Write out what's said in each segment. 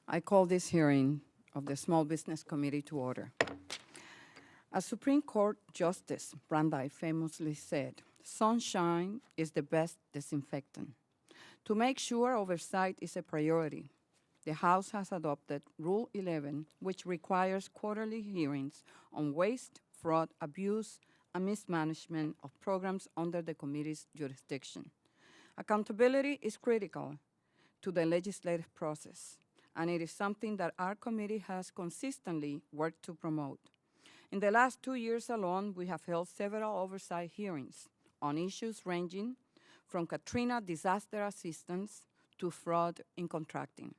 I call this hearing of the Small Business Committee to order. As Supreme Court Justice Brandeis famously said, sunshine is the best disinfectant. To make sure oversight is a priority, the House has adopted Rule 11, which requires quarterly hearings on waste, fraud, abuse, and mismanagement of programs under the committee's jurisdiction. Accountability is critical to the legislative process, and it is something that our committee has consistently worked to promote. In the last 2 years alone, we have held several oversight hearings on issues ranging from Katrina disaster assistance to fraud in contracting.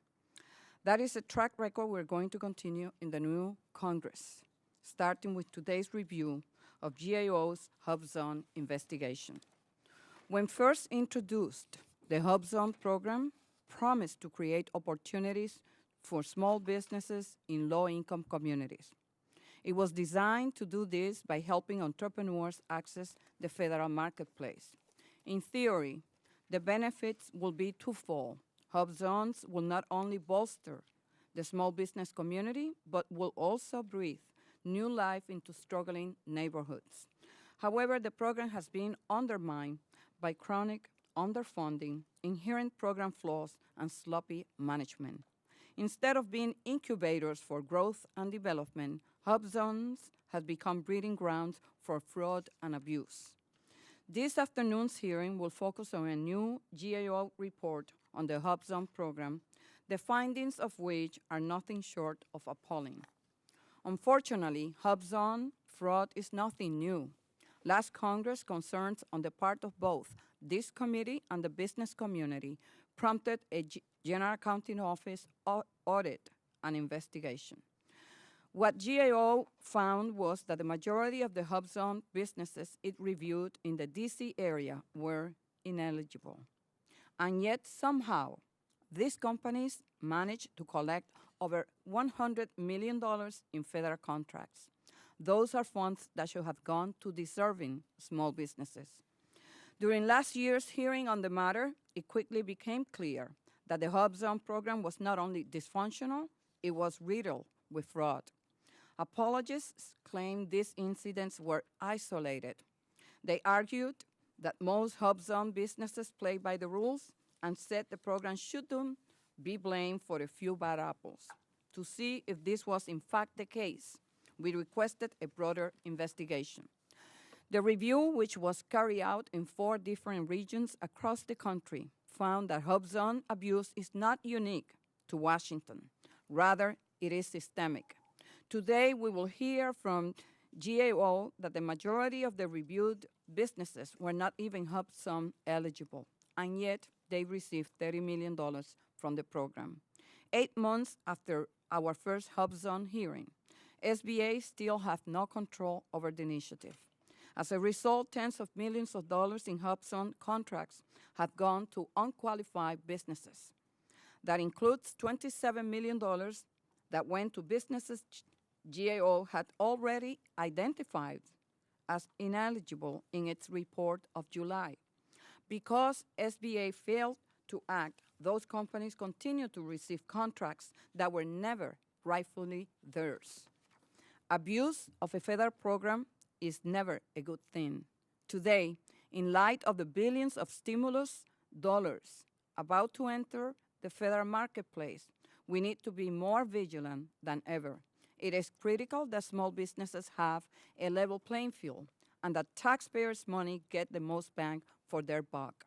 That is a track record we're going to continue in the new Congress, starting with today's review of GAO's HubZone investigation. When first introduced, the HubZone program promised to create opportunities for small businesses in low-income communities. It was designed to do this by helping entrepreneurs access the federal marketplace. In theory, the benefits will be twofold. HubZones will not only bolster the small business community, but will also breathe new life into struggling neighborhoods. However, the program has been undermined by chronic underfunding, inherent program flaws, and sloppy management. Instead of being incubators for growth and development, HubZones have become breeding grounds for fraud and abuse. This afternoon's hearing will focus on a new GAO report on the HubZone program, the findings of which are nothing short of appalling. Unfortunately, HubZone fraud is nothing new. Last Congress, concerns on the part of both this committee and the business community prompted a General Accounting Office audit and investigation. What GAO found was that the majority of the HubZone businesses it reviewed in the DC area were ineligible. And yet somehow, these companies managed to collect over $100 million in federal contracts. Those are funds that should have gone to deserving small businesses. During last year's hearing on the matter, it quickly became clear that the HubZone program was not only dysfunctional, it was riddled with fraud. Apologists claimed these incidents were isolated. They argued that most HubZone businesses play by the rules and said the program shouldn't be blamed for a few bad apples. To see if this was in fact the case, we requested a broader investigation. The review, which was carried out in 4 different regions across the country, found that HubZone abuse is not unique to Washington. Rather, it is systemic. Today, we will hear from GAO that the majority of the reviewed businesses were not even HubZone eligible, and yet they received $30 million from the program. 8 months after our first HubZone hearing, SBA still have no control over the initiative. As a result, tens of millions of dollars in HubZone contracts have gone to unqualified businesses. That includes $27 million that went to businesses GAO had already identified as ineligible in its report of July. Because SBA failed to act, those companies continue to receive contracts that were never rightfully theirs. Abuse of a federal program is never a good thing. Today, in light of the billions of stimulus dollars about to enter the federal marketplace, we need to be more vigilant than ever. It is critical that small businesses have a level playing field and that taxpayers' money get the most bang for their buck.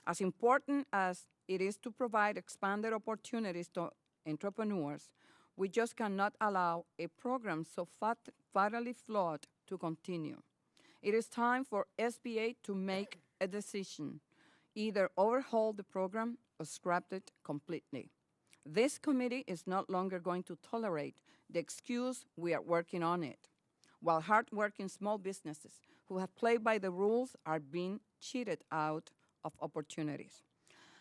As important as it is to provide expanded opportunities to entrepreneurs, we just cannot allow a program so fatally flawed to continue. It is time for SBA to make a decision, either overhaul the program or scrap it completely. This committee is no longer going to tolerate the excuse we are working on it, while hardworking small businesses who have played by the rules are being cheated out of opportunities.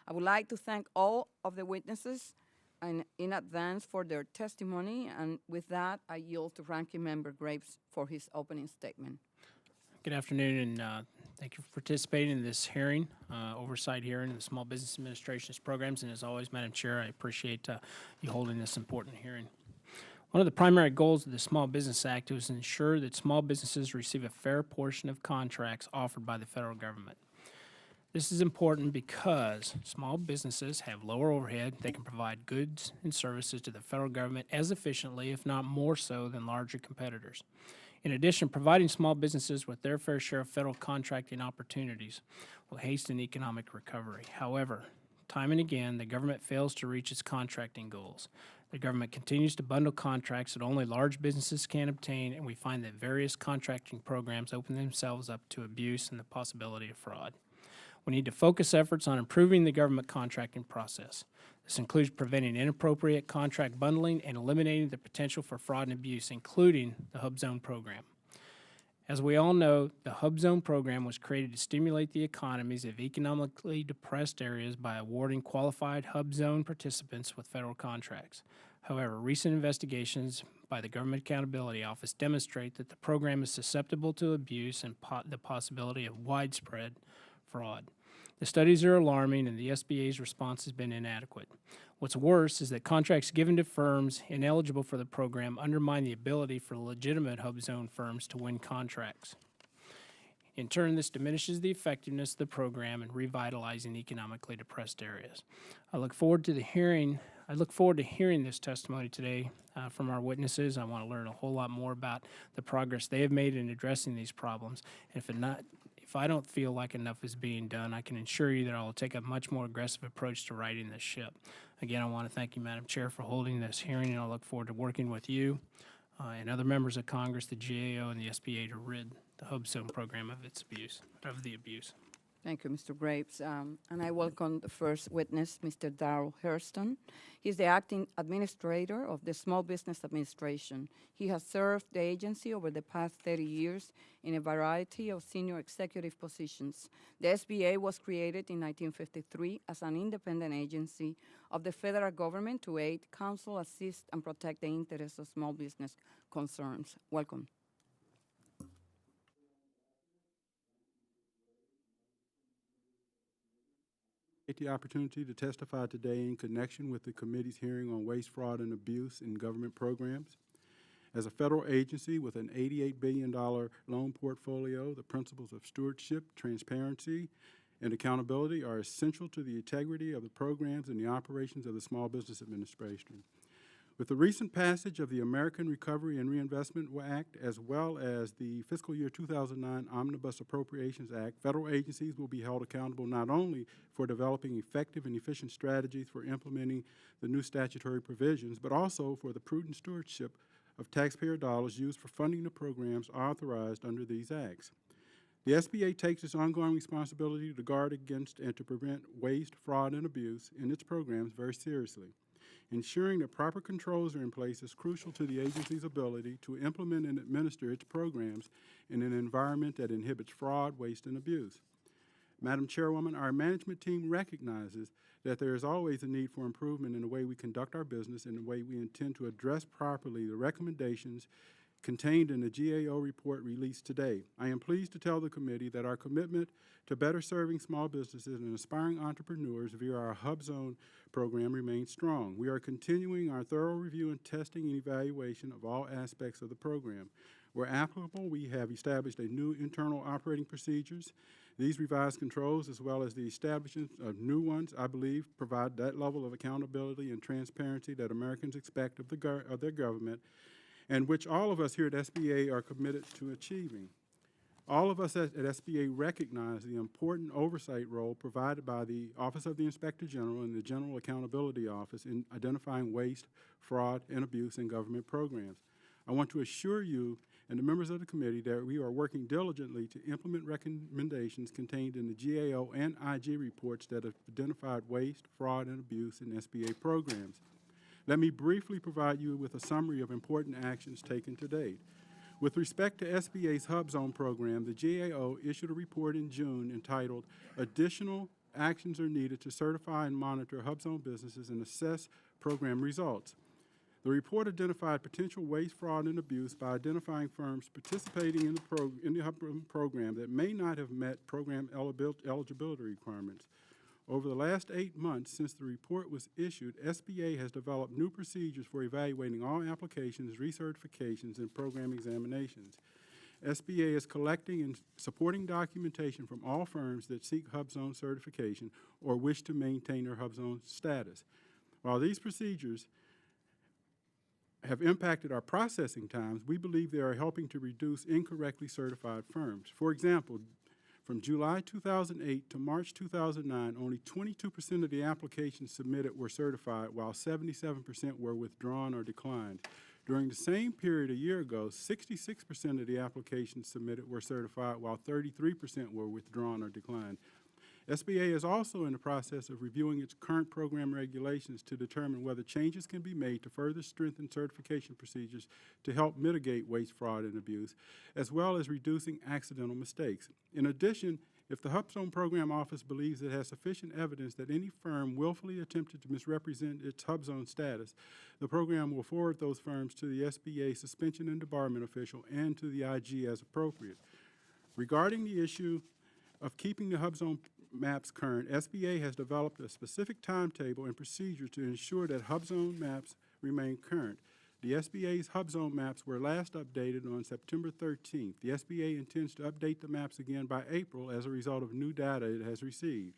I would like to thank all of the witnesses in advance for their testimony, and with that, I yield to Ranking Member Graves for his opening statement. Good afternoon, and Thank you for participating in this hearing, oversight hearing of the Small Business Administration's programs. And as always, Madam Chair, I appreciate you holding this important hearing. One of the primary goals of the Small Business Act is to ensure that small businesses receive a fair portion of contracts offered by the federal government. This is important because small businesses have lower overhead. They can provide goods and services to the federal government as efficiently, if not more so, than larger competitors. In addition, providing small businesses with their fair share of federal contracting opportunities will hasten economic recovery. However, time and again, the government fails to reach its contracting goals. The government continues to bundle contracts that only large businesses can obtain, and we find that various contracting programs open themselves up to abuse and the possibility of fraud. We need to focus efforts on improving the government contracting process. This includes preventing inappropriate contract bundling and eliminating the potential for fraud and abuse, including the Hub Zone program. As we all know, the Hub Zone program was created to stimulate the economies of economically depressed areas by awarding qualified Hub Zone participants with federal contracts. However, recent investigations by the Government Accountability Office demonstrate that the program is susceptible to abuse and the possibility of widespread fraud. The studies are alarming, and the SBA's response has been inadequate. What's worse is that contracts given to firms ineligible for the program undermine the ability for legitimate Hub Zone firms to win contracts. In turn, this diminishes the effectiveness of the program in revitalizing economically depressed areas. I look forward to hearing this testimony today from our witnesses. I want to learn a whole lot more about the progress they have made in addressing these problems. And if I don't feel like enough is being done, I can assure you that I will take a much more aggressive approach to righting this ship. Again, I want to thank you, Madam Chair, for holding this hearing, and I look forward to working with you and other members of Congress, the GAO, and the SBA to rid the Hub Zone program of the abuse. Thank you, Mr. Graves. And I welcome the first witness, Mr. Darryl Hairston. He's the acting administrator of the Small Business Administration. He has served the agency over the past 30 years in a variety of senior executive positions. The SBA was created in 1953 as an independent agency of the federal government to aid, counsel, assist, and protect the interests of small business concerns. Welcome. The opportunity to testify today in connection with the committee's hearing on waste, fraud, and abuse in government programs. As a federal agency with an $88 billion loan portfolio, the principles of stewardship, transparency, and accountability are essential to the integrity of the programs and the operations of the Small Business Administration. With the recent passage of the American Recovery and Reinvestment Act, as well as the fiscal year 2009 Omnibus Appropriations Act, federal agencies will be held accountable not only for developing effective and efficient strategies for implementing the new statutory provisions, but also for the prudent stewardship of taxpayer dollars used for funding the programs authorized under these acts. The SBA takes its ongoing responsibility to guard against and to prevent waste, fraud, and abuse in its programs very seriously. Ensuring that proper controls are in place is crucial to the agency's ability to implement and administer its programs in an environment that inhibits fraud, waste, and abuse. Madam Chairwoman, our management team recognizes that there is always a need for improvement in the way we conduct our business and the way we intend to address properly the recommendations contained in the GAO report released today. I am pleased to tell the committee that our commitment to better serving small businesses and aspiring entrepreneurs via our Hub Zone program remains strong. We are continuing our thorough review and testing and evaluation of all aspects of the program. Where applicable, we have established a new internal operating procedures. These revised controls, as well as the establishment of new ones, I believe, provide that level of accountability and transparency that Americans expect of their government, and which all of us here at SBA are committed to achieving. All of us at SBA recognize the important oversight role provided by the Office of the Inspector General and the General Accountability Office in identifying waste, fraud, and abuse in government programs. I want to assure you and the members of the committee that we are working diligently to implement recommendations contained in the GAO and IG reports that have identified waste, fraud, and abuse in SBA programs. Let me briefly provide you with a summary of important actions taken to date. With respect to SBA's Hub Zone program, the GAO issued a report in June entitled Additional Actions Are Needed to Certify and Monitor Hub Zone Businesses and Assess Program Results. The report identified potential waste, fraud, and abuse by identifying firms participating in the HUBZone program that may not have met program eligibility requirements. Over the last 8 months since the report was issued, SBA has developed new procedures for evaluating all applications, recertifications, and program examinations. SBA is collecting and supporting documentation from all firms that seek HUBZone certification or wish to maintain their HUBZone status. While these procedures have impacted our processing times, we believe they are helping to reduce incorrectly certified firms. For example, from July 2008 to March 2009, only 22% of the applications submitted were certified, while 77% were withdrawn or declined. During the same period a year ago, 66% of the applications submitted were certified, while 33% were withdrawn or declined. SBA is also in the process of reviewing its current program regulations to determine whether changes can be made to further strengthen certification procedures to help mitigate waste, fraud, and abuse, as well as reducing accidental mistakes. In addition, if the HUBZone Program Office believes it has sufficient evidence that any firm willfully attempted to misrepresent its HUBZone status, the program will forward those firms to the SBA suspension and debarment official and to the IG as appropriate. Regarding the issue of keeping the HUBZone maps current, SBA has developed a specific timetable and procedure to ensure that HUBZone maps remain current. The SBA's HUBZone maps were last updated on September 13th. The SBA intends to update the maps again by April as a result of new data it has received.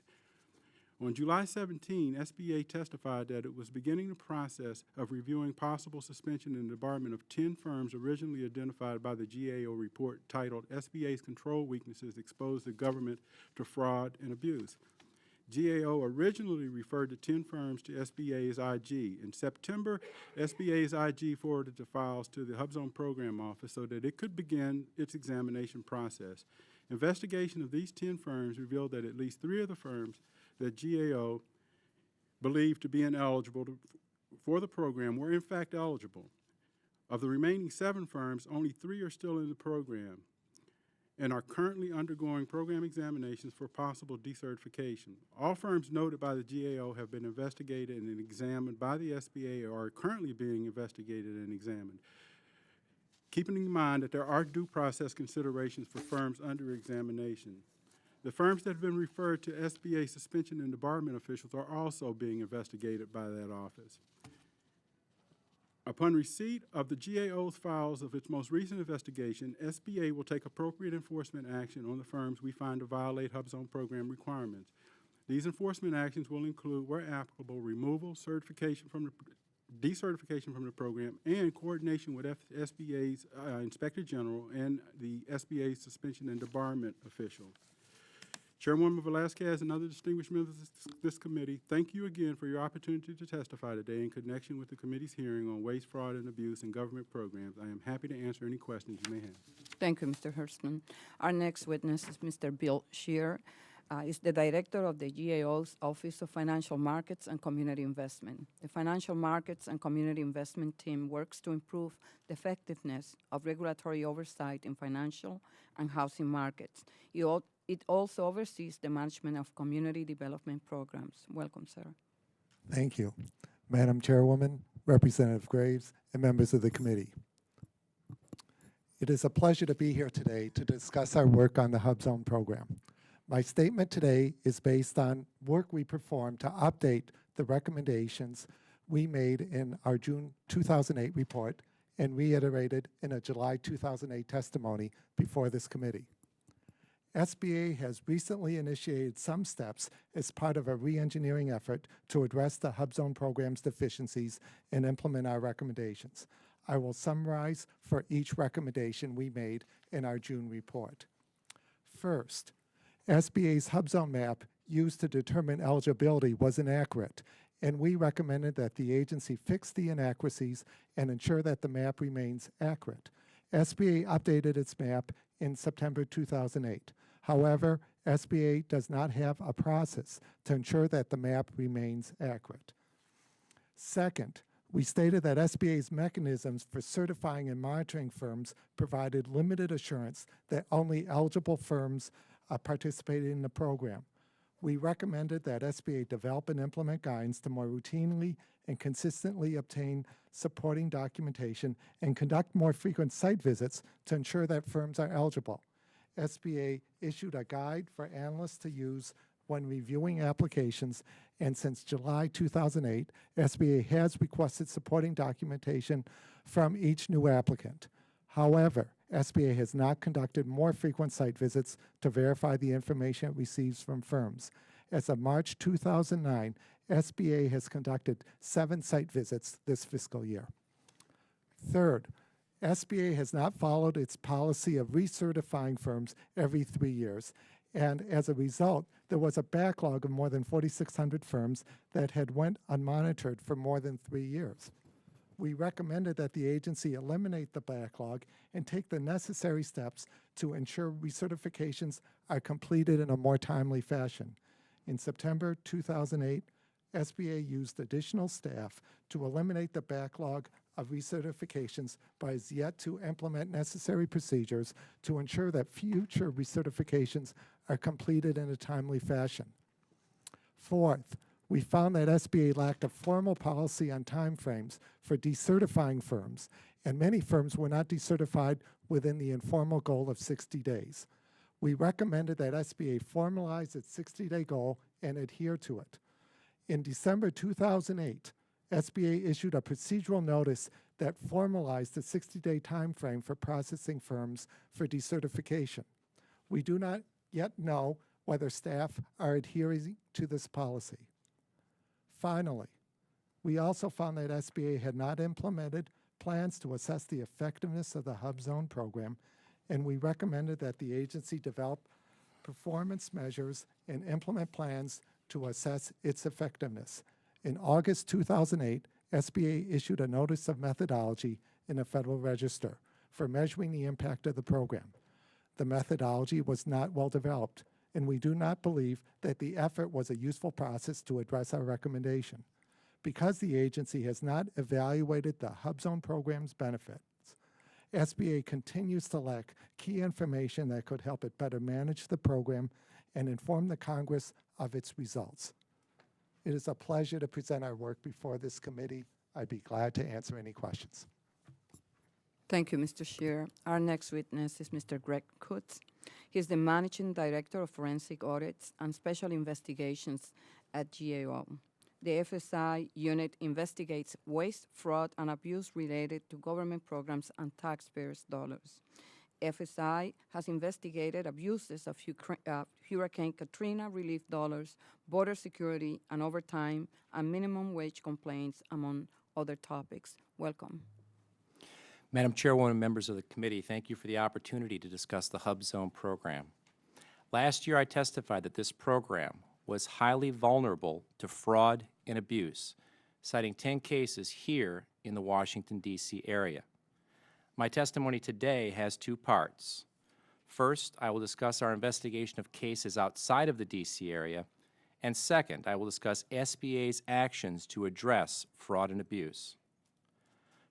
On July 17, SBA testified that it was beginning the process of reviewing possible suspension and debarment of 10 firms originally identified by the GAO report titled SBA's Control Weaknesses Expose the Government to Fraud and Abuse. GAO originally referred the 10 firms to SBA's IG. In September, SBA's IG forwarded the files to the HUBZone Program Office so that it could begin its examination process. Investigation of these 10 firms revealed that at least 3 of the firms that GAO believed to be ineligible for the program were in fact eligible. Of the remaining 7 firms, only 3 are still in the program and are currently undergoing program examinations for possible decertification. All firms noted by the GAO have been investigated and examined by the SBA or are currently being investigated and examined. Keeping in mind that there are due process considerations for firms under examination. The firms that have been referred to SBA suspension and debarment officials are also being investigated by that office. Upon receipt of the GAO's files of its most recent investigation, SBA will take appropriate enforcement action on the firms we find to violate HUBZone program requirements. These enforcement actions will include, where applicable, removal, decertification from the program, and coordination with SBA's Inspector General and the SBA's suspension and debarment official. Chairwoman Velasquez and other distinguished members of this committee, thank you again for your opportunity to testify today in connection with the committee's hearing on waste, fraud, and abuse in government programs. I am happy to answer any questions you may have. Thank you, Mr. Hairston. Our next witness is Mr. Bill Shear. Is the director of the GAO's Office of Financial Markets and Community Investment. The Financial Markets and Community Investment team works to improve the effectiveness of regulatory oversight in financial and housing markets. It also oversees the management of community development programs. Welcome, sir. Thank you. Madam Chairwoman, Representative Graves, and members of the committee. It is a pleasure to be here today to discuss our work on the HUBZone program. My statement today is based on work we performed to update the recommendations we made in our June 2008 report and reiterated in a July 2008 testimony before this committee. SBA has recently initiated some steps as part of a re-engineering effort to address the HUBZone program's deficiencies and implement our recommendations. I will summarize for each recommendation we made in our June report. First, SBA's HUBZone map used to determine eligibility was inaccurate, and we recommended that the agency fix the inaccuracies and ensure that the map remains accurate. SBA updated its map in September 2008. However, SBA does not have a process to ensure that the map remains accurate. Second, we stated that SBA's mechanisms for certifying and monitoring firms provided limited assurance that only eligible firms participated in the program. We recommended that SBA develop and implement guidance to more routinely and consistently obtain supporting documentation and conduct more frequent site visits to ensure that firms are eligible. SBA issued a guide for analysts to use when reviewing applications, and since July 2008, SBA has requested supporting documentation from each new applicant. However, SBA has not conducted more frequent site visits to verify the information it receives from firms. As of March 2009, SBA has conducted 7 site visits this fiscal year. Third, SBA has not followed its policy of recertifying firms every 3 years, and as a result, there was a backlog of more than 4,600 firms that had went unmonitored for more than 3 years. We recommended that the agency eliminate the backlog and take the necessary steps to ensure recertifications are completed in a more timely fashion. In September 2008, SBA used additional staff to eliminate the backlog of recertifications, but has yet to implement necessary procedures to ensure that future recertifications are completed in a timely fashion. Fourth, we found that SBA lacked a formal policy on timeframes for decertifying firms, and many firms were not decertified within the informal goal of 60 days. We recommended that SBA formalize its 60-day goal and adhere to it. In December 2008, SBA issued a procedural notice that formalized the 60-day timeframe for processing firms for decertification. We do not yet know whether staff are adhering to this policy. Finally, we also found that SBA had not implemented plans to assess the effectiveness of the Hub Zone program, and we recommended that the agency develop performance measures and implement plans to assess its effectiveness. In August 2008, SBA issued a notice of methodology in the Federal Register for measuring the impact of the program. The methodology was not well developed, and we do not believe that the effort was a useful process to address our recommendation. Because the agency has not evaluated the Hub Zone program's benefits, SBA continues to lack key information that could help it better manage the program and inform the Congress of its results. It is a pleasure to present our work before this committee. I'd be glad to answer any questions. Thank you, Mr. Shear. Our next witness is Mr. Greg Kutz. He is the Managing Director of Forensic Audits and Special Investigations at GAO. The FSI unit investigates waste, fraud, and abuse related to government programs and taxpayers' dollars. FSI has investigated abuses of Hurricane Katrina relief dollars, border security and overtime, and minimum wage complaints, among other topics. Welcome. Madam Chairwoman and members of the committee, thank you for the opportunity to discuss the Hub Zone program. Last year, I testified that this program was highly vulnerable to fraud and abuse, citing 10 cases here in the Washington, D.C. area. My testimony today has 2 parts. First, I will discuss our investigation of cases outside of the D.C. area, and second, I will discuss SBA's actions to address fraud and abuse.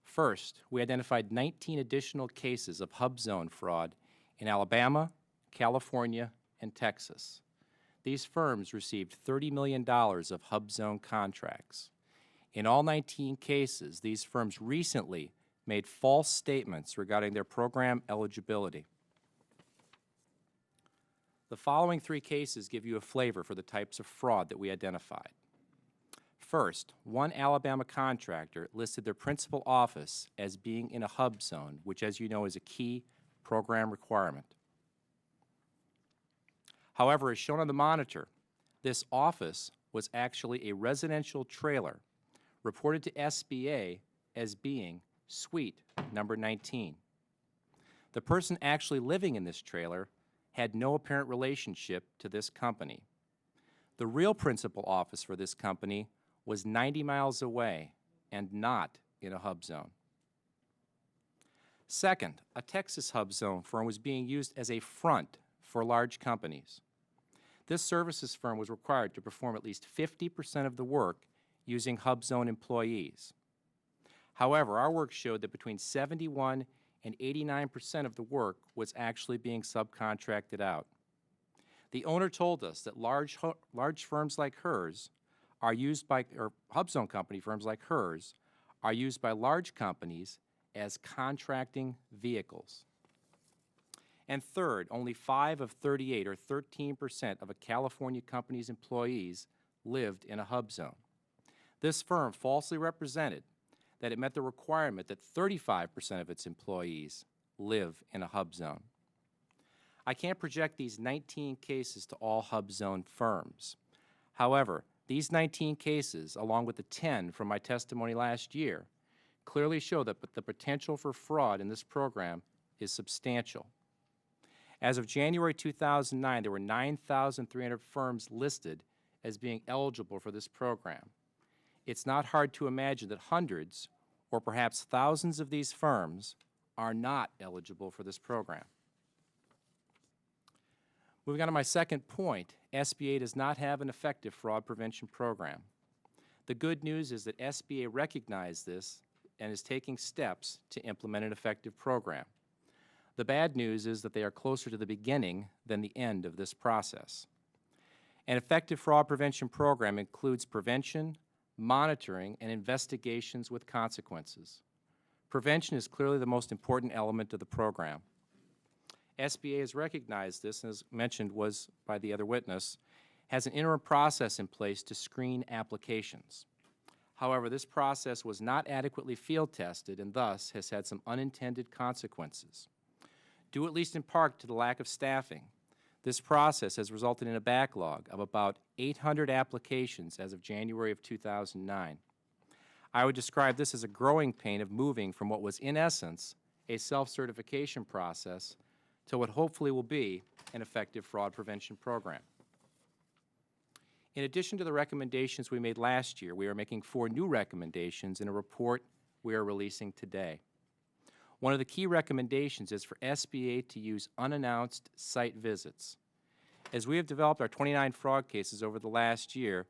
First, we identified 19 additional cases of Hub Zone fraud in Alabama, California, and Texas. These firms received $30 million of Hub Zone contracts. In all 19 cases, these firms recently made false statements regarding their program eligibility. The following 3 cases give you a flavor for the types of fraud that we identified. First, one Alabama contractor listed their principal office as being in a Hub Zone, which, as you know, is a key program requirement. However, as shown on the monitor, this office was actually a residential trailer reported to SBA as being suite number 19. The person actually living in this trailer had no apparent relationship to this company. The real principal office for this company was 90 miles away and not in a Hub Zone. Second, a Texas Hub Zone firm was being used as a front for large companies. This services firm was required to perform at least 50% of the work using Hub Zone employees. However, our work showed that between 71 and 89% of the work was actually being subcontracted out. The owner told us that large firms like hers are used by, or HubZone company firms like hers, are used by large companies as contracting vehicles. And third, only 5 of 38, or 13%, of a California company's employees lived in a hub zone. This firm falsely represented that it met the requirement that 35% of its employees live in a hub zone. I can't project these 19 cases to all hub zone firms. However, these 19 cases, along with the 10 from my testimony last year, clearly show that the potential for fraud in this program is substantial. As of January 2009, there were 9,300 firms listed as being eligible for this program. It's not hard to imagine that hundreds or perhaps thousands of these firms are not eligible for this program. Moving on to my second point, SBA does not have an effective fraud prevention program. The good news is that SBA recognized this and is taking steps to implement an effective program. The bad news is that they are closer to the beginning than the end of this process. An effective fraud prevention program includes prevention, monitoring, and investigations with consequences. Prevention is clearly the most important element of the program. SBA has recognized this, and as mentioned was by the other witness, has an interim process in place to screen applications. However, this process was not adequately field tested and thus has had some unintended consequences. Due at least in part to the lack of staffing, this process has resulted in a backlog of about 800 applications as of January of 2009. I would describe this as a growing pain of moving from what was in essence a self-certification process to what hopefully will be an effective fraud prevention program. In addition to the recommendations we made last year, we are making 4 new recommendations in a report we are releasing today. One of the key recommendations is for SBA to use unannounced site visits. As we have developed our 29 fraud cases over the last year,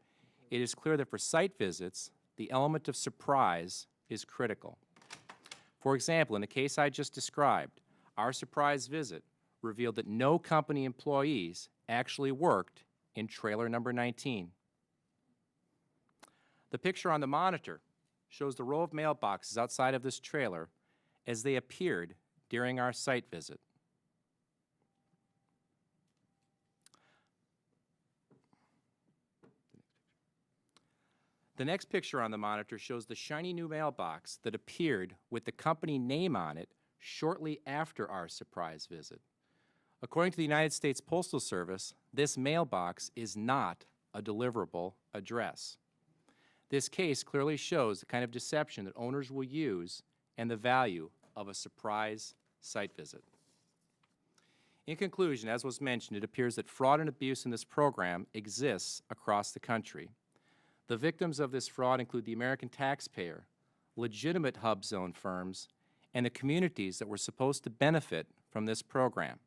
it is clear that for site visits, the element of surprise is critical. For example, in the case I just described, our surprise visit revealed that no company employees actually worked in trailer number 19. The picture on the monitor shows the row of mailboxes outside of this trailer as they appeared during our site visit. The next picture on the monitor shows the shiny new mailbox that appeared with the company name on it shortly after our surprise visit. According to the United States Postal Service, this mailbox is not a deliverable address. This case clearly shows the kind of deception that owners will use and the value of a surprise site visit. In conclusion, as was mentioned, it appears that fraud and abuse in this program exists across the country. The victims of this fraud include the American taxpayer, legitimate hub zone firms, and the communities that were supposed to benefit from this program.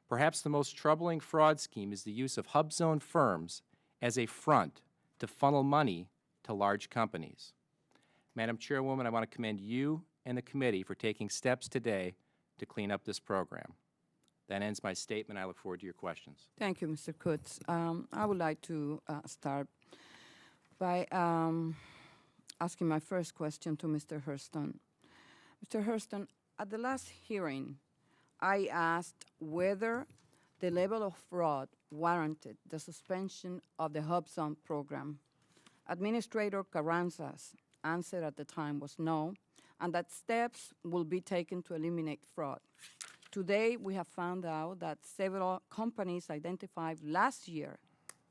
Perhaps the most troubling fraud scheme is the use of hub zone firms as a front to funnel money to large companies. Madam Chairwoman, I want to commend you and the committee for taking steps today to clean up this program. That ends my statement. I look forward to your questions. Thank you, Mr. Kutz. I would like to start by asking my first question to Mr. Hairston. Mr. Hairston, at the last hearing, I asked whether the level of fraud warranted the suspension of the Hub Zone program. Administrator Carranza's answer at the time was no, and that steps will be taken to eliminate fraud. Today, we have found out that several companies identified last year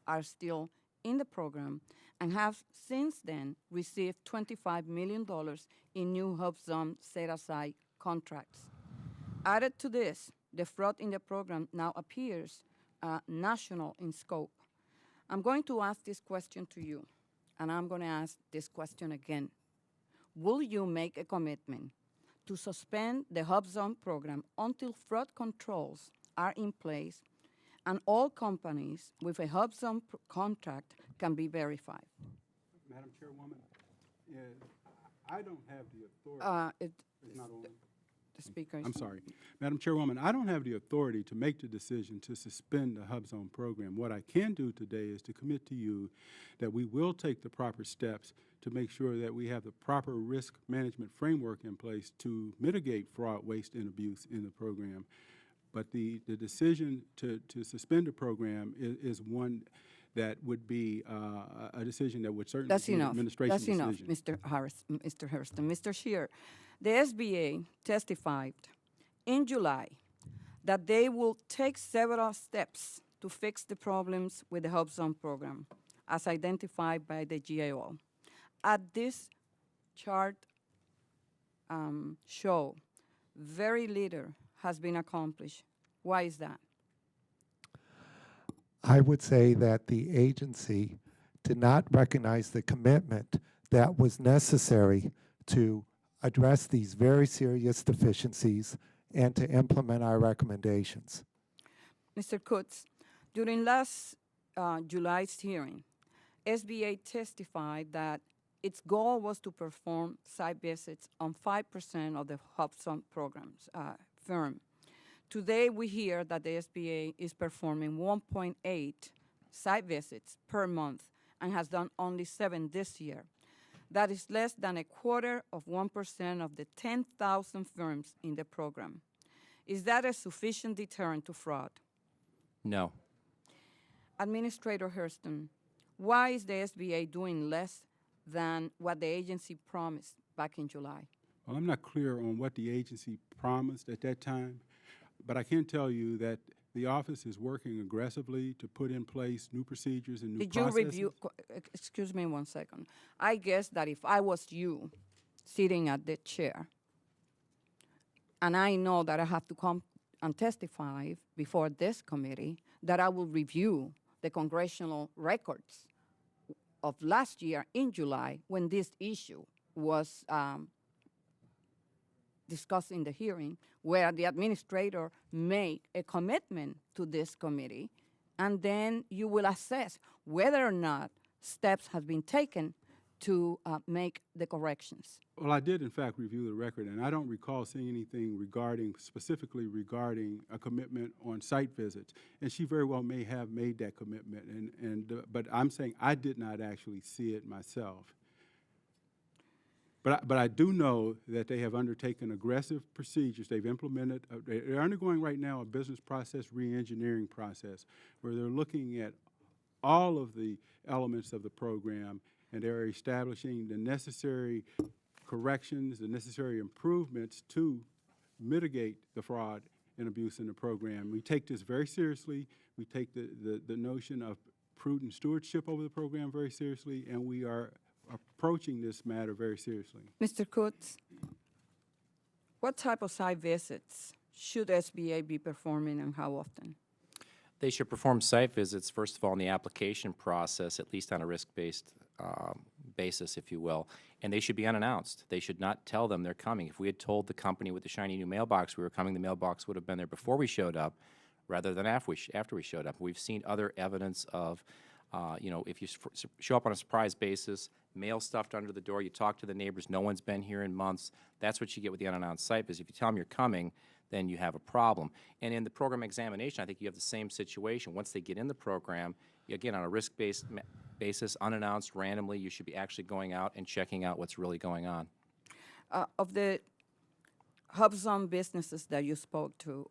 are still in the program and have since then received $25 million in new Hub Zone set-aside contracts. Added to this, the fraud in the program now appears national in scope. I'm going to ask this question to you, and I'm going to ask this question again. Will you make a commitment to suspend the Hub Zone program until fraud controls are in place and all companies with a Hub Zone contract can be verified? Madam Chairwoman, I don't have the authority. It's not on. The speaker is. I'm sorry. Madam Chairwoman, I don't have the authority to make the decision to suspend the HubZone program. What I can do today is to commit to you that we will take the proper steps to make sure that we have the proper risk management framework in place to mitigate fraud, waste, and abuse in the program. But the decision to suspend the program is one that would be a decision that would certainly That's be an enough. administration That's decision. enough, Mr. Hairston. Mr. Shear, the SBA testified in July that they will take several steps to fix the problems with the HubZone program, as identified by the GAO. At this chart show, very little has been accomplished. Why is that? I would say that the agency did not recognize the commitment that was necessary to address these very serious deficiencies and to implement our recommendations. Mr. Kutz, during last July's hearing, SBA testified that its goal was to perform site visits on 5% of the HubZone programs firm. Today, we hear that the SBA is performing 1.8 site visits per month and has done only 7 this year. That is less than 1/4% of the 10,000 firms in the program. Is that a sufficient deterrent to fraud? No. Administrator Hairston, why is the SBA doing less than what the agency promised back in July? Well, I'm not clear on what the agency promised at that time, but I can tell you that the office is working aggressively to put in place new procedures and new Did you processes. review, excuse me 1 second. I guess that if I was you sitting at the chair, and I know that I have to come and testify before this committee, that I will review the congressional records of last year in July when this issue was discussed in the hearing, where the administrator made a commitment to this committee, and then you will assess whether or not steps have been taken to make the corrections. Well, I did in fact review the record, and I don't recall seeing anything specifically regarding a commitment on site visits. And she very well may have made that commitment, but I'm saying I did not actually see it myself. But I do know that they have undertaken aggressive procedures. They've implemented, they're undergoing right now a business process re-engineering process where they're looking at all of the elements of the program, and they're establishing the necessary corrections, the necessary improvements to mitigate the fraud and abuse in the program. We take this very seriously. We take the notion of prudent stewardship over the program very seriously, and we are approaching this matter very seriously. Mr. Kutz, what type of site visits should SBA be performing and how often? They should perform site visits, first of all, in the application process, at least on a risk-based basis, if you will, and they should be unannounced. They should not tell them they're coming. If we had told the company with the shiny new mailbox we were coming, the mailbox would have been there before we showed up rather than after we showed up. We've seen other evidence of, if you show up on a surprise basis, mail stuffed under the door, you talk to the neighbors, no one's been here in months, that's what you get with the unannounced site visit. If you tell them you're coming, then you have a problem. And in the program examination, I think you have the same situation. Once they get in the program, again, on a risk-based basis, unannounced, randomly, you should be actually going out and checking out what's really going on. Of the HubZone businesses that you spoke to,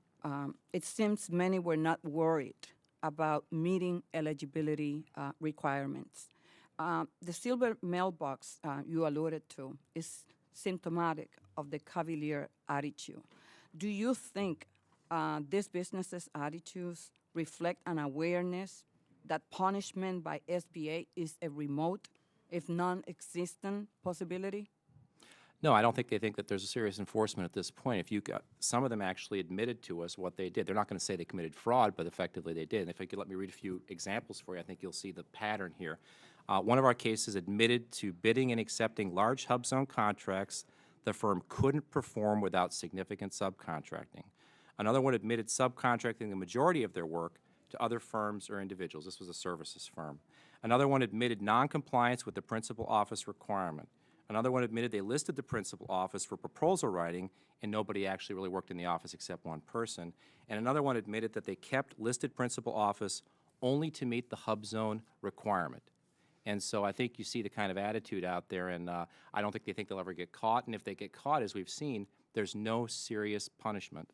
it seems many were not worried about meeting eligibility requirements. The silver mailbox you alluded to is symptomatic of the cavalier attitude. Do you think these businesses' attitudes reflect an awareness that punishment by SBA is a remote, if non-existent possibility? No, I don't think they think that there's a serious enforcement at this point. If you got, some of them actually admitted to us what they did. They're not going to say they committed fraud, but effectively they did. And if you could let me read a few examples for you, I think you'll see the pattern here. One of our cases admitted to bidding and accepting large HubZone contracts the firm couldn't perform without significant subcontracting. Another one admitted subcontracting the majority of their work to other firms or individuals. This was a services firm. Another one admitted noncompliance with the principal office requirement. Another one admitted they listed the principal office for proposal writing, and nobody actually really worked in the office except one person. And another one admitted that they kept listed principal office only to meet the hub zone requirement. And so I think you see the kind of attitude out there, and I don't think they think they'll ever get caught. And if they get caught, as we've seen, there's no serious punishment.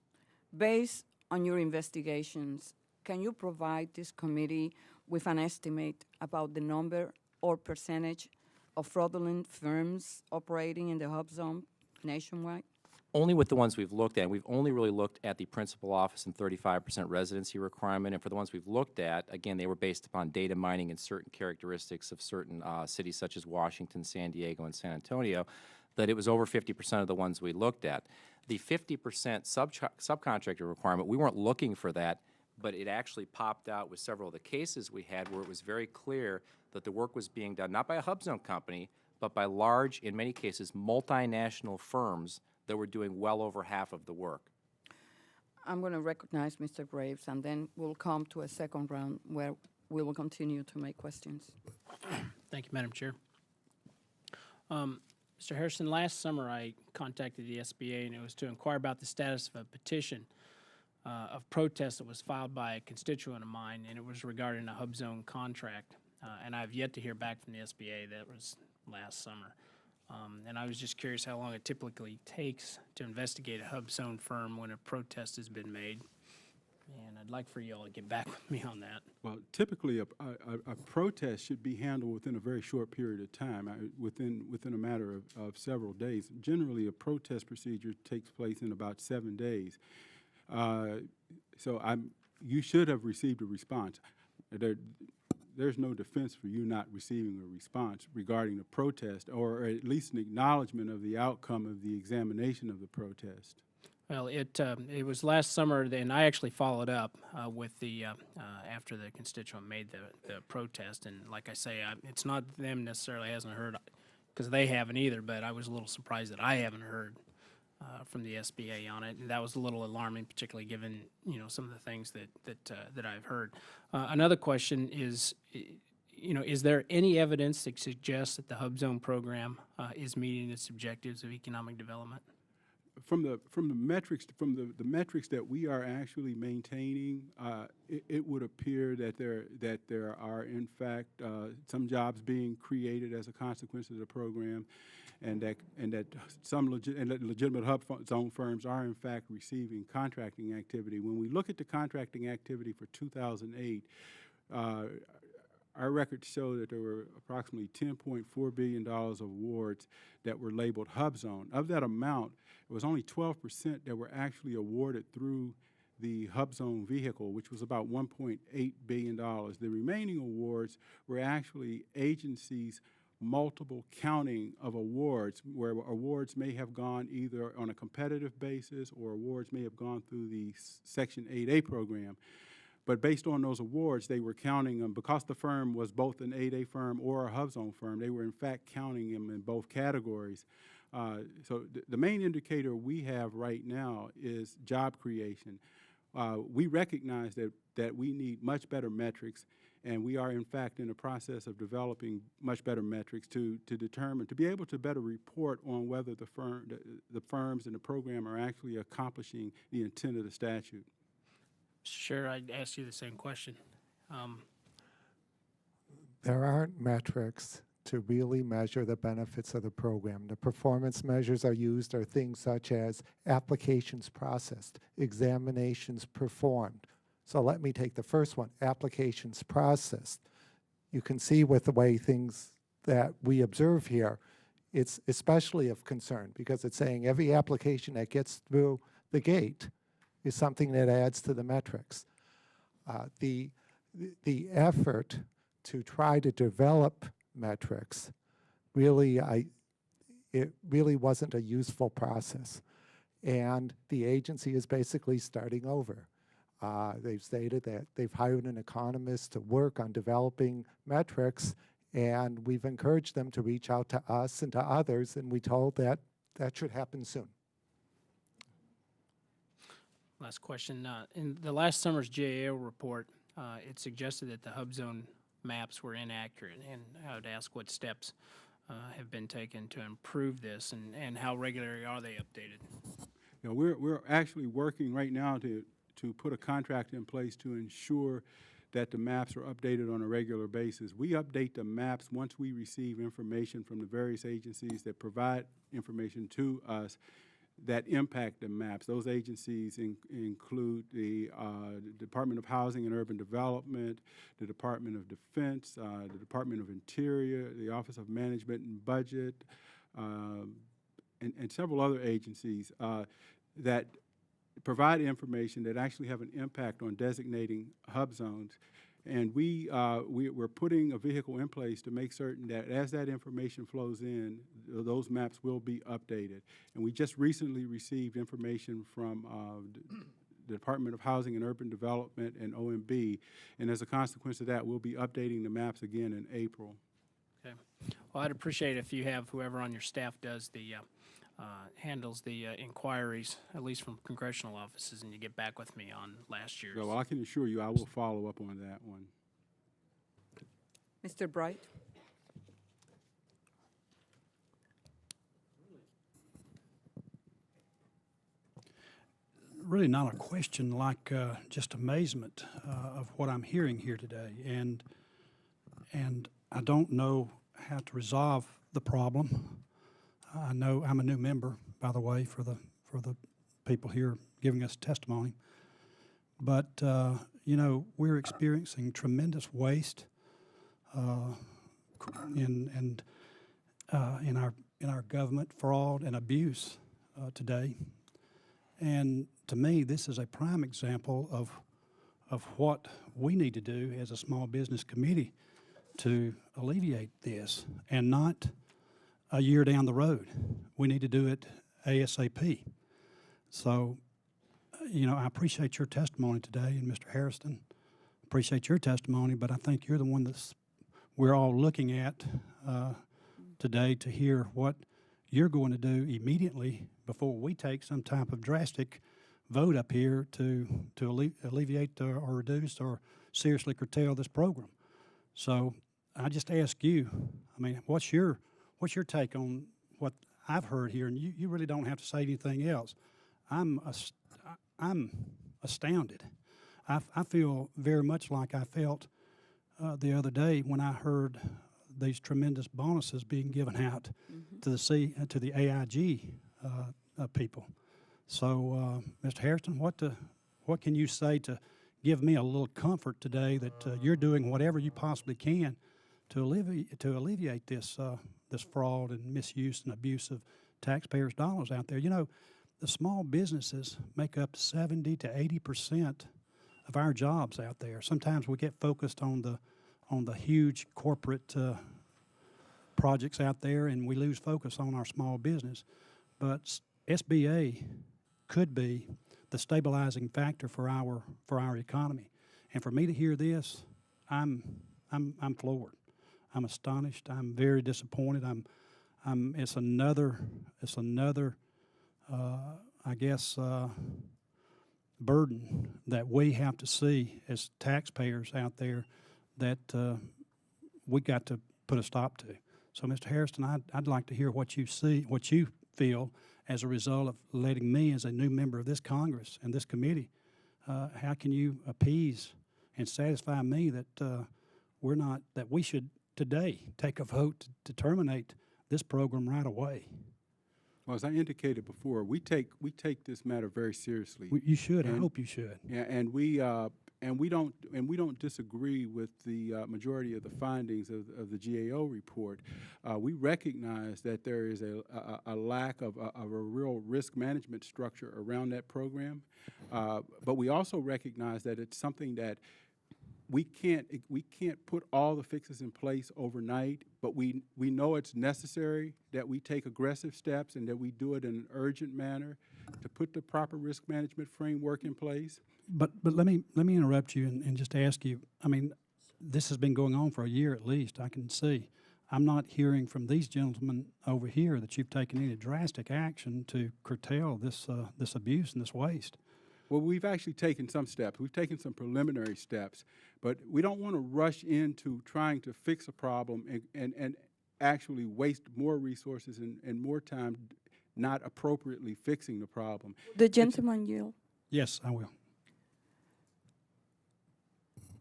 Based on your investigations, can you provide this committee with an estimate about the number or percentage of fraudulent firms operating in the hub zone nationwide? Only with the ones we've looked at. We've only really looked at the principal office and 35% residency requirement. And for the ones we've looked at, again, they were based upon data mining and certain characteristics of certain cities such as Washington, San Diego, and San Antonio, that it was over 50% of the ones we looked at. The 50% subcontractor requirement, we weren't looking for that, but it actually popped out with several of the cases we had where it was very clear that the work was being done not by a hub zone company, but by large, in many cases, multinational firms that were doing well over half of the work. I'm going to recognize Mr. Graves, and then we'll come to a second round where we will continue to make questions. Thank you, Madam Chair. Mr. Hairston, last summer I contacted the SBA, and it was to inquire about the status of a petition of protest that was filed by a constituent of mine, and it was regarding a hub zone contract. And I've yet to hear back from the SBA. That was last summer. And I was just curious how long it typically takes to investigate a hub zone firm when a protest has been made. And I'd like for you all to get back with me on that. Well, typically, a protest should be handled within a very short period of time, within a matter of several days. Generally, a protest procedure takes place in about 7 days. So you should have received a response. There's no defense for you not receiving a response regarding the protest, or at least an acknowledgement of the outcome of the examination of the protest. Well, it was last summer, and I actually followed up with the after the constituent made the protest, and like I say, it's not them necessarily hasn't heard, because they haven't either. But I was a little surprised that I haven't heard from the SBA on it, and that was a little alarming, particularly given some of the things that I've heard. Another question is, is there any evidence that suggests that the hub zone program is meeting its objectives of economic development? From the metrics that we are actually maintaining, it would appear that there are in fact some jobs being created as a consequence of the program, and that some legitimate hub zone firms are in fact receiving contracting activity. When we look at the contracting activity for 2008, our records show that there were approximately $10.4 billion of awards that were labeled hub zone. Of that amount, it was only 12% that were actually awarded through the hub zone vehicle, which was about $1.8 billion. The remaining awards were actually agencies' multiple counting of awards, where awards may have gone either on a competitive basis or awards may have gone through the Section 8A program. But based on those awards, they were counting them. Because the firm was both an 8A firm or a hub zone firm, they were in fact counting them in both categories. So the main indicator we have right now is job creation. We recognize that we need much better metrics, and we are in fact in the process of developing much better metrics to be able to better report on whether the firms and the program are actually accomplishing the intent of the statute. Sure, I'd ask you the same question. There aren't metrics to really measure the benefits of the program. The performance measures are things such as applications processed, examinations performed. So let me take the first one, applications processed. You can see with the way things that we observe here, it's especially of concern because it's saying every application that gets through the gate is something that adds to the metrics. The effort to try to develop metrics it really wasn't a useful process, and the agency is basically starting over. They've stated that they've hired an economist to work on developing metrics, and we've encouraged them to reach out to us and to others, and we told that should happen soon. Last question. In the last summer's GAO report, it suggested that the hub zone maps were inaccurate, and I would ask what steps have been taken to improve this, and how regularly are they updated? You know, we're actually working right now to put a contract in place to ensure that the maps are updated on a regular basis. We update the maps once we receive information from the various agencies that provide information to us that impact the maps. Those agencies include the Department of Housing and Urban Development, the Department of Defense, the Department of Interior, the Office of Management and Budget, and several other agencies that provide information that actually have an impact on designating hub zones. And we're putting a vehicle in place to make certain that as that information flows in, those maps will be updated. And we just recently received information from the Department of Housing and Urban Development and OMB, and as a consequence of that, we'll be updating the maps again in April. Okay. Well, I'd appreciate it if you have whoever on your staff does the handles the inquiries, at least from congressional offices, and you get back with me on last year's. So I can assure you I will follow up on that one. Mr. Bright? Really not a question, like just amazement of what I'm hearing here today, and I don't know how to resolve the problem. I know I'm a new member, by the way, for the people here giving us testimony. But you know, we're experiencing tremendous waste in our government, fraud and abuse today. And to me, this is a prime example of what we need to do as a small business committee to alleviate this, and not a year down the road. We need to do it ASAP. So, you know, I appreciate your testimony today, and Mr. Hairston, appreciate your testimony, but I think you're the one we're all looking at today to hear what you're going to do immediately before we take some type of drastic vote up here to alleviate or reduce or seriously curtail this program. So I just ask you, I mean, what's your take on what I've heard here? And you really don't have to say anything else. I'm astounded. I feel very much like I felt the other day when I heard these tremendous bonuses being given out to the AIG people. So, Mr. Hairston, what can you say to give me a little comfort today that you're doing whatever you possibly can to alleviate this fraud and misuse and abuse of taxpayers' dollars out there? You know, the small businesses make up 70 to 80% of our jobs out there. Sometimes we get focused on the huge corporate projects out there, and we lose focus on our small business. But SBA could be the stabilizing factor for our economy. And for me to hear this, I'm floored. I'm astonished. I'm very disappointed. It's another I guess burden that we have to see as taxpayers out there that we got to put a stop to. So, Mr. Hairston, I'd like to hear what you feel as a result of letting me, as a new member of this Congress and this committee, how can you appease and satisfy me that we should today take a vote to terminate this program right away? Well, as I indicated before, we take this matter very seriously. You should. I hope you should. Yeah, and we don't disagree with the majority of the findings of the GAO report. We recognize that there is a lack of a real risk management structure around that program, but we also recognize that it's something that we can't put all the fixes in place overnight, but we know it's necessary that we take aggressive steps and that we do it in an urgent manner to put the proper risk management framework in place. But let me interrupt you and just ask you, I mean, this has been going on for a year at least, I can see. I'm not hearing from these gentlemen over here that you've taken any drastic action to curtail this abuse and this waste. Well, we've actually taken some steps. We've taken some preliminary steps, but we don't want to rush into trying to fix a problem and actually waste more resources and more time not appropriately fixing the problem. The gentleman yield. Yes, I will.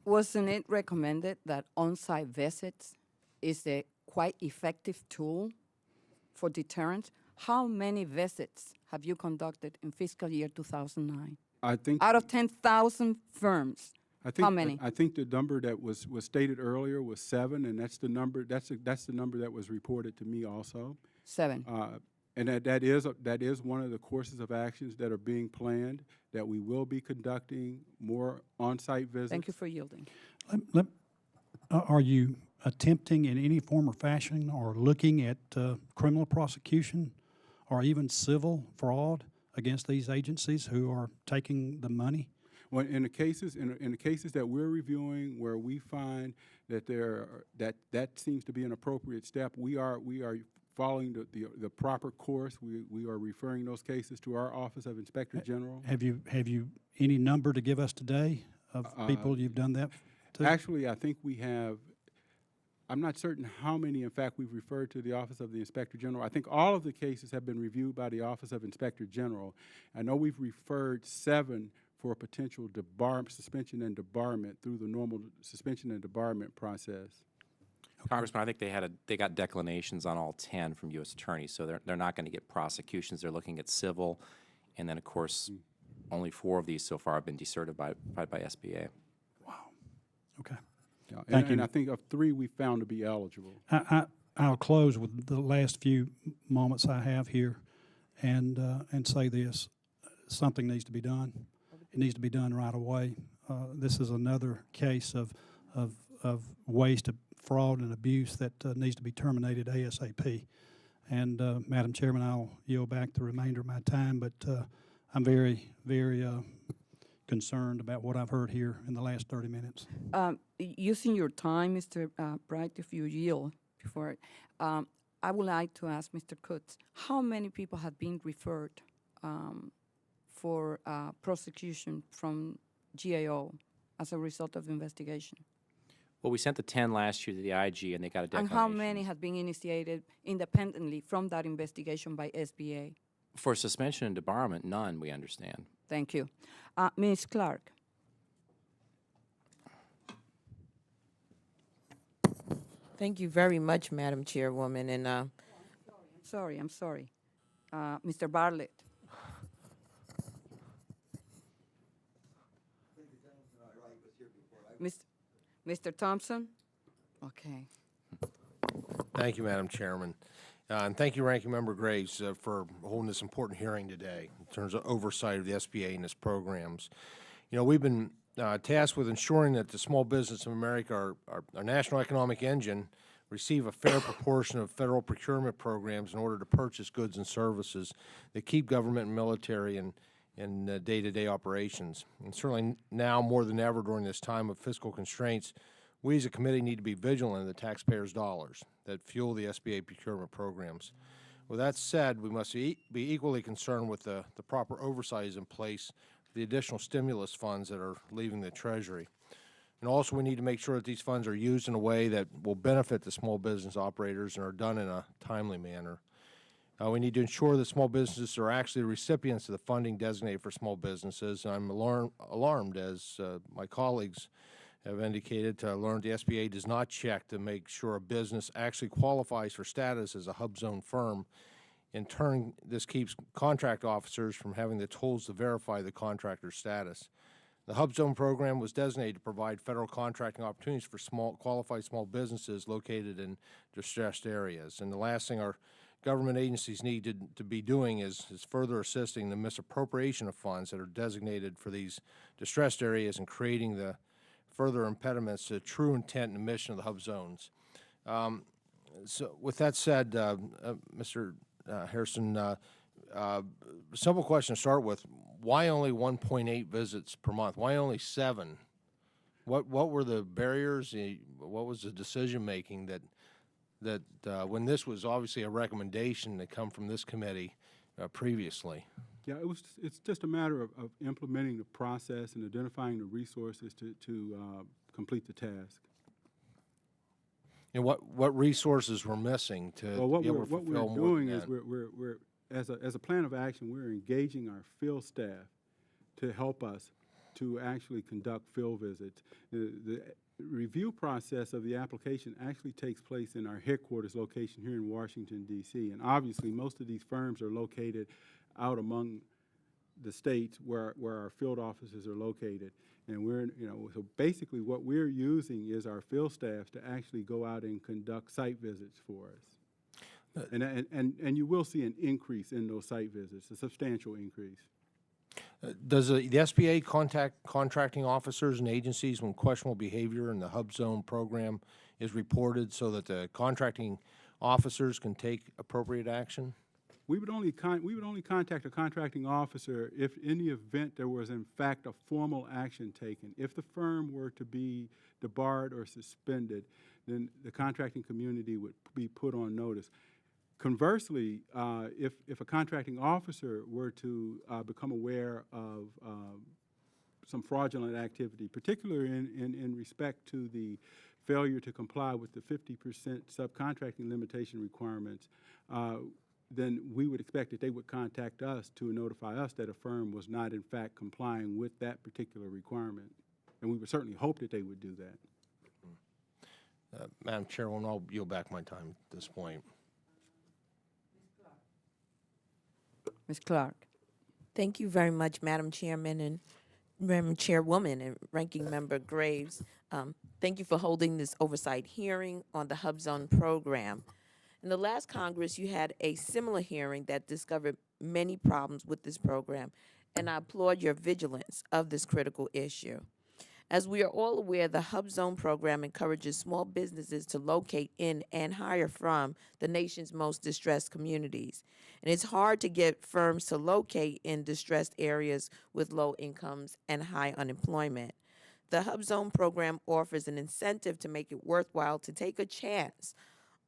Wasn't it recommended that on-site visits is a quite effective tool for deterrence? How many visits have you conducted in fiscal year 2009? I think Out of 10,000 firms, how many? I think the number that was stated earlier was 7, and that's the number. That's the number that was reported to me also. 7. And that is one of the courses of actions that are being planned. That we will be conducting more on-site visits. Thank you for yielding. Are you attempting in any form or fashion or looking at criminal prosecution or even civil fraud against these agencies who are taking the money? Well, in the cases that we're reviewing where we find that that seems to be an appropriate step, we are following the proper course. We are referring those cases to our Office of Inspector General. Have you any number to give us today of people you've done that to? Actually, I think we have. I'm not certain how many, in fact, we've referred to the Office of the Inspector General. I think all of the cases have been reviewed by the Office of Inspector General. I know we've referred 7 for a potential suspension and debarment through the normal suspension and debarment process. Congressman, I think they got declinations on all 10 from U.S. attorneys, so they're not going to get prosecutions. They're looking at civil, and then of course, only 4 of these so far have been decertified by SBA. Wow. Okay. Yeah, Thank you. And I think of 3 we found to be eligible. I'll close with the last few moments I have here, and say this: something needs to be done. It needs to be done right away. This is another case of waste, of fraud, and abuse that needs to be terminated ASAP. And Madam Chairman, I'll yield back the remainder of my time, but I'm very, very concerned about what I've heard here in the last 30 minutes. Using your time, Mr. Bright, if you yield before, I would like to ask Mr. Kutz, how many people have been referred for prosecution from GAO as a result of investigation? Well, we sent the 10 last year to the IG, and they got a declination. And how many have been initiated independently from that investigation by SBA? For suspension and debarment, none, we understand. Thank you. Ms. Clark. Thank you very much, Madam Chairwoman. And I'm sorry. Mr. Bartlett. Mr. Thompson? Okay. Thank you, Madam Chairman. And thank you, Ranking Member Graves, for holding this important hearing today in terms of oversight of the SBA and its programs. You know, we've been tasked with ensuring that the small business of America, our national economic engine, receive a fair proportion of federal procurement programs in order to purchase goods and services that keep government and military in day-to-day operations. And certainly now more than ever during this time of fiscal constraints, we as a committee need to be vigilant of the taxpayers' dollars that fuel the SBA procurement programs. With that said, we must be equally concerned with the proper oversight is in place for the additional stimulus funds that are leaving the Treasury. And also we need to make sure that these funds are used in a way that will benefit the small business operators and are done in a timely manner. We need to ensure that small businesses are actually recipients of the funding designated for small businesses. And I'm alarmed, as my colleagues have indicated, to learn the SBA does not check to make sure a business actually qualifies for status as a hub zone firm. In turn, this keeps contract officers from having the tools to verify the contractor's status. The hub zone program was designated to provide federal contracting opportunities for qualified small businesses located in distressed areas. And the last thing our government agencies need to be doing is further assisting the misappropriation of funds that are designated for these distressed areas and creating the further impediments to true intent and mission of the hub zones. So with that said, Mr. Hairston, simple question to start with. Why only 1.8 visits per month? Why only 7? What were the barriers? What was the decision making that when this was obviously a recommendation that come from this committee previously? Yeah, it's just a matter of implementing the process and identifying the resources to complete the task. And what resources we're missing to Well, what be able we're, to what fulfill we're more doing than is that? we're as a plan of action, we're engaging our field staff to help us to actually conduct field visits. The review process of the application actually takes place in our headquarters location here in Washington, D.C. And obviously, most of these firms are located out among the states where our field offices are located. And so basically what we're using is our field staff to actually go out and conduct site visits for us. And you will see an increase in those site visits, a substantial increase. Does the SBA contact contracting officers and agencies when questionable behavior in the Hub Zone program is reported so that the contracting officers can take appropriate action? We would only contact a contracting officer if, in the event there was in fact a formal action taken. If the firm were to be debarred or suspended, then the contracting community would be put on notice. Conversely, if a contracting officer were to become aware of some fraudulent activity, particularly in respect to the failure to comply with the 50% subcontracting limitation requirements, then we would expect that they would contact us to notify us that a firm was not in fact complying with that particular requirement. And we would certainly hope that they would do that. Madam Chairwoman, I'll yield back my time at this point. Ms. Clark. Thank you very much, Madam Chairman and Madam Chairwoman and Ranking Member Graves. Thank you for holding this oversight hearing on the Hub Zone program. In the last Congress, you had a similar hearing that discovered many problems with this program, and I applaud your vigilance of this critical issue. As we are all aware, the Hub Zone program encourages small businesses to locate in and hire from the nation's most distressed communities. And it's hard to get firms to locate in distressed areas with low incomes and high unemployment. The Hub Zone program offers an incentive to make it worthwhile to take a chance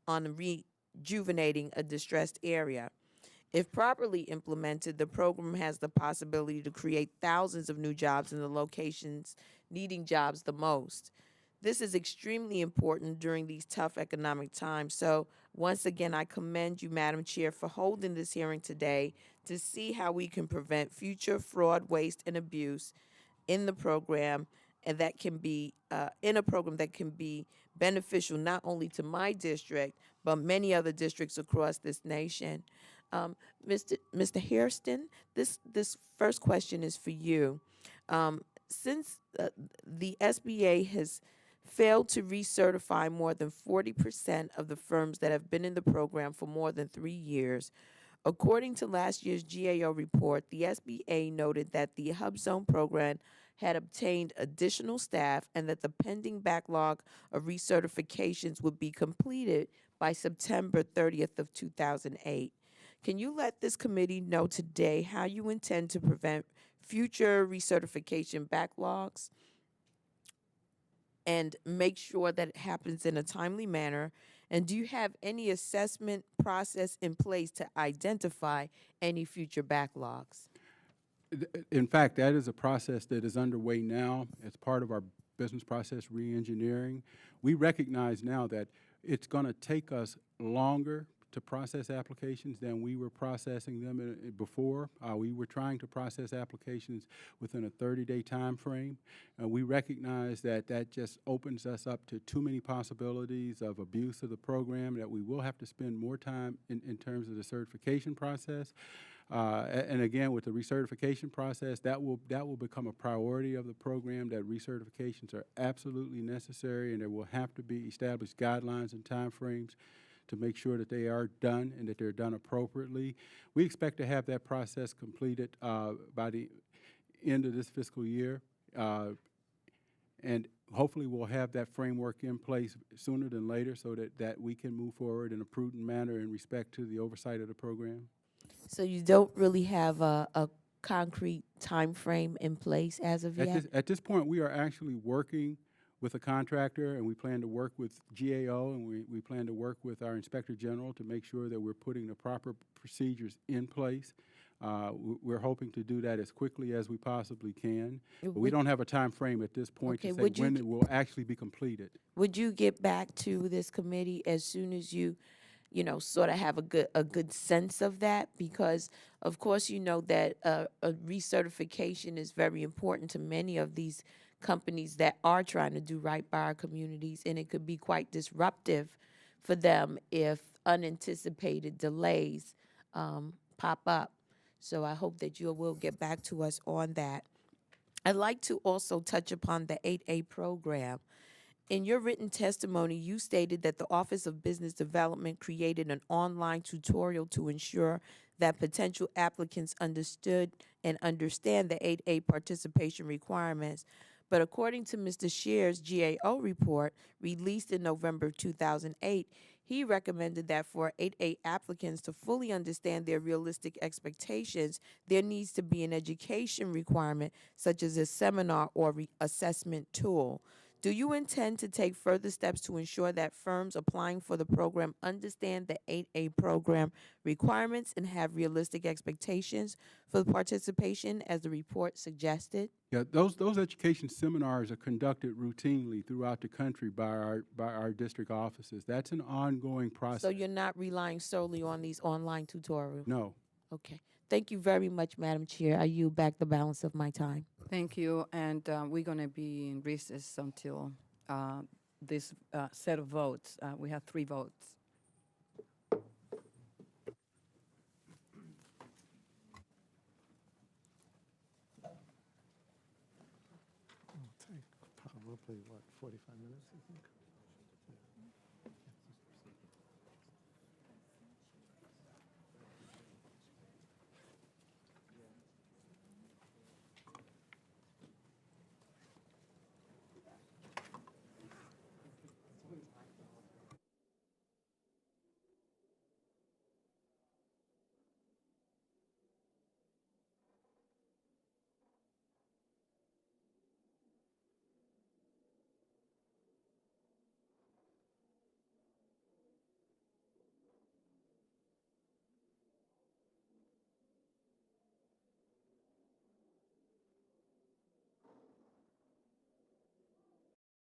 on rejuvenating a distressed area. If properly implemented, the program has the possibility to create thousands of new jobs in the locations needing jobs the most. This is extremely important during these tough economic times. So once again, I commend you, Madam Chair, for holding this hearing today to see how we can prevent future fraud, waste, and abuse in the program, and that can be in a program that can be beneficial not only to my district, but many other districts across this nation. Mr. Hairston, this first question is for you. Since the SBA has failed to recertify more than 40% of the firms that have been in the program for more than 3 years, according to last year's GAO report, the SBA noted that the Hub Zone program had obtained additional staff and that the pending backlog of recertifications would be completed by September 30th of 2008. Can you let this committee know today how you intend to prevent future recertification backlogs and make sure that it happens in a timely manner? And do you have any assessment process in place to identify any future backlogs? In fact, that is a process that is underway now as part of our business process reengineering. We recognize now that it's going to take us longer to process applications than we were processing them before. We were trying to process applications within a 30-day time frame. We recognize that that just opens us up to too many possibilities of abuse of the program, that we will have to spend more time in terms of the certification process. And again, with the recertification process, that will become a priority of the program, that recertifications are absolutely necessary, and there will have to be established guidelines and timeframes to make sure that they are done and that they're done appropriately. We expect to have that process completed by the end of this fiscal year, and hopefully we'll have that framework in place sooner than later so that we can move forward in a prudent manner in respect to the oversight of the program. So you don't really have a concrete time frame in place as of yet? At this point, we are actually working with a contractor, and we plan to work with GAO, and we plan to work with our Inspector General to make sure that we're putting the proper procedures in place We're hoping to do that as quickly as we possibly can. But we Would- don't have a time frame at this point Okay, to say would you when g- it will actually be completed. Would you get back to this committee as soon as you sort of have a good sense of that? Because of course, you know that a recertification is very important to many of these companies that are trying to do right by our communities, and it could be quite disruptive for them if unanticipated delays pop up. So I hope that you will get back to us on that. I'd like to also touch upon the 8A program. In your written testimony, you stated that the Office of Business Development created an online tutorial to ensure that potential applicants understood and understand the 8A participation requirements. But according to Mr. Shear's GAO report, released in November 2008, he recommended that for 8A applicants to fully understand their realistic expectations, there needs to be an education requirement, such as a seminar or assessment tool. Do you intend to take further steps to ensure that firms applying for the program understand the 8A program requirements and have realistic expectations for the participation, as the report suggested? Yeah, those education seminars are conducted routinely throughout the country by our district offices. That's an ongoing process. So you're not relying solely on these online tutorials? No. Okay. Thank you very much, Madam Chair. I yield back the balance of my time. Thank you, and we're going to be in recess until this set of votes. We have 3 votes. Take probably, what, 45 minutes, I think?